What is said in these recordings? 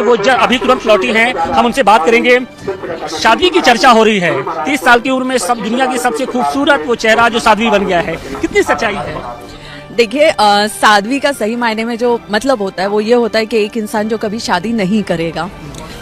वो अभी तुरंत लौटी हैं, हम उनसे बात करेंगे। साध्वी की चर्चा हो रही है, 30 साल की उम्र में सब दुनिया की सबसे खूबसूरत वो चेहरा जो साध्वी बन गया है, कितनी सच्चाई है? देखिए, साध्वी का सही मायने में जो मतलब होता है वो ये होता है कि एक इंसान जो कभी शादी नहीं करेगा।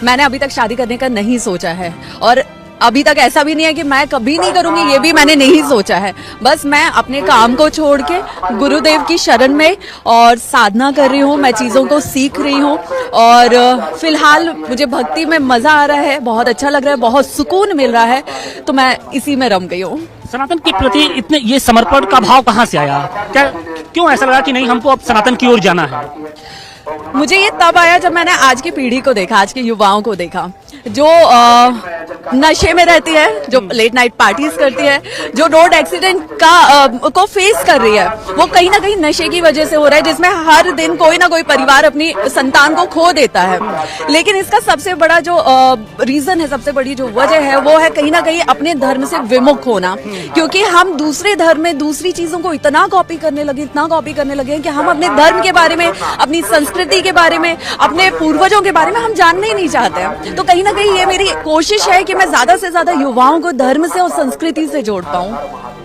मैंने अभी तक शादी करने का नहीं सोचा है, और अभी तक ऐसा भी नहीं है कि मैं कभी नहीं करूंगी, ये भी मैंने नहीं सोचा है। बस मैं अपने काम को छोड़ के गुरुदेव की शरण में और साधना कर रही हूँ, मैं चीज़ों को सीख रही हूँ, और फिलहाल मुझे भक्ति में मज़ा आ रहा है, बहुत अच्छा लग रहा है, बहुत सुकून मिल रहा है, तो मैं इसी में रम गई हूँ। सनातन के प्रति इतने ये समर्पण का भाव कहाँ से आया? क्या क्यों ऐसा लगा कि नहीं, हमको अब सनातन की ओर जाना है? मुझे ये तब आया जब मैंने आज की पीढ़ी को देखा, आज के युवाओं को देखा, जो नशे में रहती है, जो लेट नाइट पार्टीज करती है, जो रोड एक्सीडेंट को फेस कर रही है, वो कहीं ना कहीं नशे की वजह से हो रहा है, जिसमें हर दिन कोई ना कोई परिवार अपनी संतान को खो देता है। लेकिन इसका सबसे बड़ा जो रीजन है, सबसे बड़ी जो वजह है, वो है कहीं ना कहीं अपने धर्म से विमुख होना। क्योंकि हम दूसरे धर्म में दूसरी चीजों को इतना कॉपी करने लगे कि हम अपने धर्म के बारे में, अपनी संस्कृति के बारे में, अपने पूर्वजों के बारे में हम जानना ही नहीं चाहते हैं। तो कहीं ना कहीं ये मेरी कोशिश है कि मैं ज्यादा से ज्यादा युवाओं को धर्म से और संस्कृति से जोड़ पाऊं।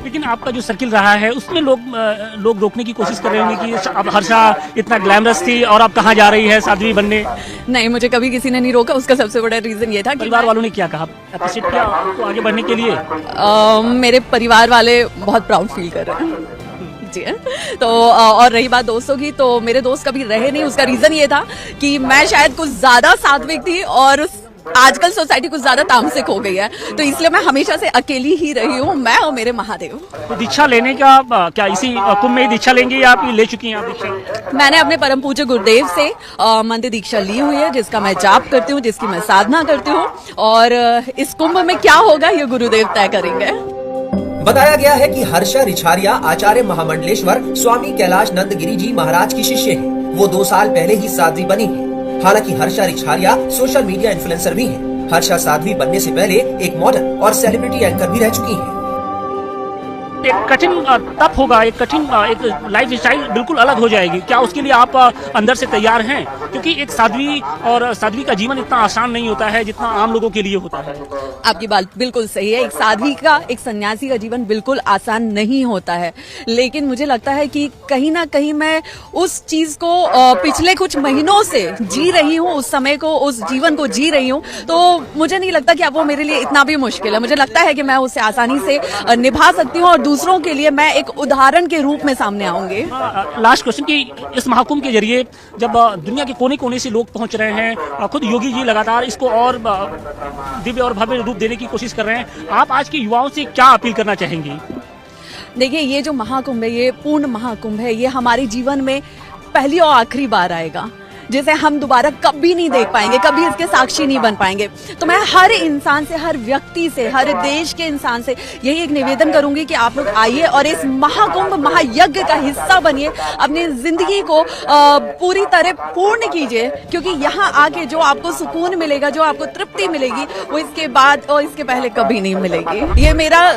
लेकिन आपका जो सर्किल रहा है उसमें लोग रोकने की कोशिश कर रहे होंगे कि अब हर्षा इतना ग्लैमरस थी और अब कहाँ जा रही है साध्वी बनने। नहीं, मुझे कभी किसी ने नहीं रोका। उसका सबसे बड़ा रीजन ये था कि परिवार वालों ने क्या कहा, अप्रिशिएट किया आपको आगे बढ़ने के लिए? मेरे परिवार वाले बहुत प्राउड फील कर रहे हैं जी। तो और रही बात दोस्तों की, तो मेरे दोस्त कभी रहे नहीं। उसका रीजन ये था कि मैं शायद कुछ ज्यादा सात्विक थी और आजकल सोसाइटी कुछ ज्यादा तामसिक हो गई है, तो इसलिए मैं हमेशा से अकेली ही रही हूँ, मैं और मेरे महादेव। तो दीक्षा लेने का क्या इसी कुंभ में ही दीक्षा लेंगी या आप ले चुकी हैं आप दीक्षा? मैंने अपने परम पूज्य गुरुदेव से मंदिर दीक्षा ली हुई है, जिसका मैं जाप करती हूँ, जिसकी मैं साधना करती हूँ, और इस कुंभ में क्या होगा ये गुरुदेव तय करेंगे। बताया गया है कि हर्षा रिछारिया आचार्य महामंडलेश्वर स्वामी कैलाश नंदगिरी जी महाराज की शिष्य है। वो 2 साल पहले ही साध्वी बनी है। हालांकि Harsha Richharia social media influencer भी है। हर्षा साध्वी बनने से पहले एक मॉडल और सेलिब्रिटी एंकर भी रह चुकी है। एक कठिन तप होगा, एक कठिन एक लाइफ स्टाइल बिल्कुल अलग हो जाएगी। क्या उसके लिए आप अंदर से तैयार हैं? क्योंकि एक साध्वी और साध्वी का जीवन इतना आसान नहीं होता है जितना आम लोगों के लिए होता है। आपकी बात बिल्कुल सही है। एक साध्वी का, एक सन्यासी का जीवन बिल्कुल आसान नहीं होता है, लेकिन मुझे लगता है कि कहीं ना कहीं मैं उस चीज को पिछले कुछ महीनों से जी रही हूँ, उस समय को, उस जीवन को जी रही हूँ। तो मुझे नहीं लगता कि अब वो मेरे लिए इतना भी मुश्किल है। मुझे लगता है कि मैं उसे आसानी से निभा सकती हूँ और दूसरों के लिए मैं एक उदाहरण के रूप में सामने आऊंगी। लास्ट क्वेश्चन कि इस महाकुंभ के जरिए जब दुनिया के कोने कोने से लोग पहुंच रहे हैं, खुद योगी जी लगातार इसको और दिव्य और भव्य रूप देने की कोशिश कर रहे हैं, आप आज के युवाओं से क्या अपील करना चाहेंगी? देखिए, ये जो महाकुंभ है, ये पूर्ण महाकुंभ है, ये हमारे जीवन में पहली और आखिरी बार आएगा, जिसे हम दोबारा कभी नहीं देख पाएंगे, कभी इसके साक्षी नहीं बन पाएंगे। तो मैं हर इंसान से, हर व्यक्ति से, हर देश के इंसान से यही एक निवेदन करूंगी कि आप लोग आइए और इस महाकुंभ महायज्ञ का हिस्सा बनिए, अपनी जिंदगी को पूरी तरह पूर्ण कीजिए, क्योंकि यहाँ आके जो आपको सुकून मिलेगा, जो आपको तृप्ति मिलेगी, वो इसके बाद और इसके पहले कभी नहीं मिलेगी। ये मेरा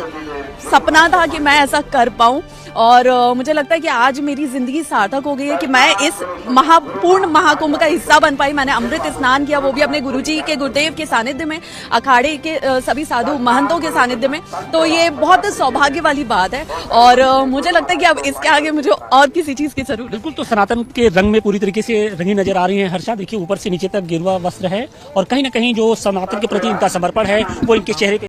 सपना था कि मैं ऐसा कर पाऊं, और मुझे लगता है कि आज मेरी जिंदगी सार्थक हो गई है कि मैं इस पूर्ण महाकुंभ का हिस्सा बन पाई। मैंने अमृत स्नान किया, वो भी अपने गुरुजी के, गुरुदेव के सानिध्य में, अखाड़े के सभी साधु महंतों के सानिध्य में। तो ये बहुत सौभाग्य वाली बात है, और मुझे लगता है कि अब इसके आगे मुझे और किसी चीज की जरूरत। बिल्कुल, तो सनातन के रंग में पूरी तरीके से रंगी नजर आ रही है हर्षा। देखिए, ऊपर से नीचे तक गेरुआ वस्त्र है और कहीं ना कहीं जो सनातन के प्रति इनका समर्पण है वो इनके चेहरे पे